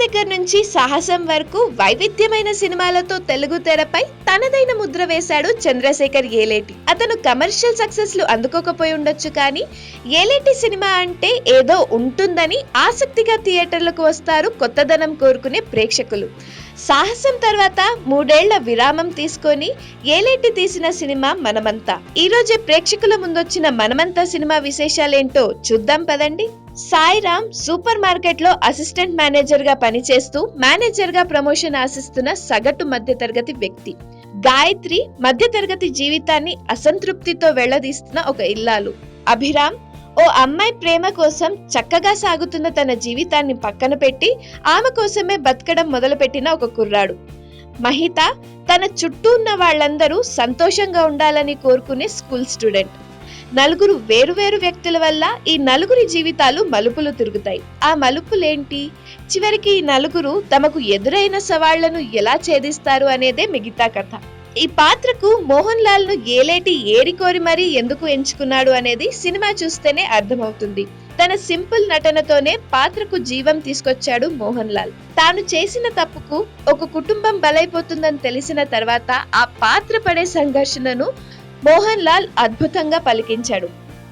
దగ్గర నుంచి సాహసం వరకు వైవిధ్యమైన సినిమాలతో తెలుగు తెరపై తనదైన ముద్ర వేశాడు చంద్రశేఖర్ యేలేటి. అతను కమర్షియల్ సక్సెస్ లు అందుకోకపోయి ఉండొచ్చు, కానీ యేలేటి సినిమా అంటే ఏదో ఉంటుందని ఆసక్తిగా థియేటర్లకు వస్తారు కొత్తదనం కోరుకునే ప్రేక్షకులు. సాహసం తర్వాత 3 ఏళ్ల విరామం తీసుకొని యేలేటి తీసిన సినిమా మనమంతా. ఈ రోజే ప్రేక్షకుల ముందొచ్చిన మనమంతా సినిమా విశేషాలేంటో చూద్దాం పదండి. సాయిరామ్ సూపర్ మార్కెట్ లో అసిస్టెంట్ మేనేజర్ గా పనిచేస్తూ మేనేజర్ గా ప్రమోషన్ ఆశిస్తున్న సగటు మధ్యతరగతి వ్యక్తి. గాయత్రి మధ్యతరగతి జీవితాన్ని అసంతృప్తితో వెళ్లదీస్తున్న ఒక ఇల్లాలు. అభిరామ్ ఓ అమ్మాయి ప్రేమ కోసం చక్కగా సాగుతున్న తన జీవితాన్ని పక్కన పెట్టి ఆమె కోసమే బతకడం మొదలుపెట్టిన ఒక కుర్రాడు. మహిత తన చుట్టూ ఉన్న వాళ్ళందరూ సంతోషంగా ఉండాలని కోరుకునే స్కూల్ స్టూడెంట్. నలుగురు వేరువేరు వ్యక్తుల వల్ల ఈ నలుగురి జీవితాలు మలుపులు తిరుగుతాయి. ఆ మలుపులేంటి, చివరికి ఈ నలుగురు తమకు ఎదురైన సవాళ్లను ఎలా ఛేదిస్తారు అనేదే మిగతా కథ. ఈ పాత్రకు మోహన్ లాల్ ను యేలేటి ఏరికోరి మరీ ఎందుకు ఎంచుకున్నాడు అనేది సినిమా చూస్తేనే అర్థమవుతుంది. తన సింపుల్ నటనతోనే పాత్రకు జీవం తీసుకొచ్చాడు మోహన్ లాల్. తాను చేసిన తప్పుకు ఒక కుటుంబం బలైపోతుందని తెలిసిన తర్వాత ఆ పాత్ర పడే సంఘర్షణను మోహన్ లాల్ అద్భుతంగా పలికించాడు.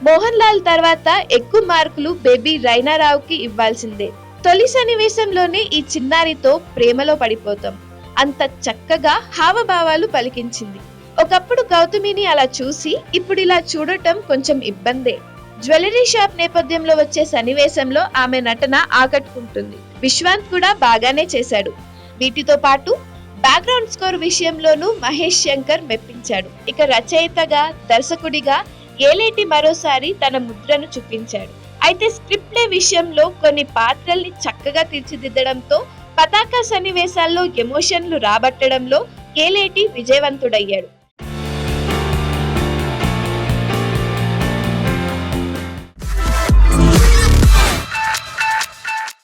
మోహన్ లాల్ తర్వాత ఎక్కువ మార్కులు బేబీ రైనారావుకి ఇవ్వాల్సిందే. తొలి సన్నివేశంలోనే ఈ చిన్నారితో ప్రేమలో పడిపోతాం. అంత చక్కగా హావభావాలు పలికించింది. ఒకప్పుడు గౌతమిని అలా చూసి ఇప్పుడు ఇలా చూడటం కొంచెం ఇబ్బందే. జ్యువెలరీ షాప్ నేపథ్యంలో వచ్చే సన్నివేశంలో ఆమె నటన ఆకట్టుకుంటుంది. విశ్వాంత్ కూడా బాగానే చేశాడు. వీటితో పాటు బ్యాక్గ్రౌండ్ స్కోర్ విషయంలోనూ మహేష్ శంకర్ మెప్పించాడు. ఇక రచయితగా దర్శకుడిగా యేలేటి మరోసారి తన ముద్రను చూపించాడు. అయితే స్క్రిప్ట్ ప్లే విషయంలో కొన్ని పాత్రల్ని చక్కగా తీర్చిదిద్దడంతో పతాక సన్నివేశాల్లో ఎమోషన్లు రాబట్టడంలో యేలేటి విజయవంతుడయ్యాడు.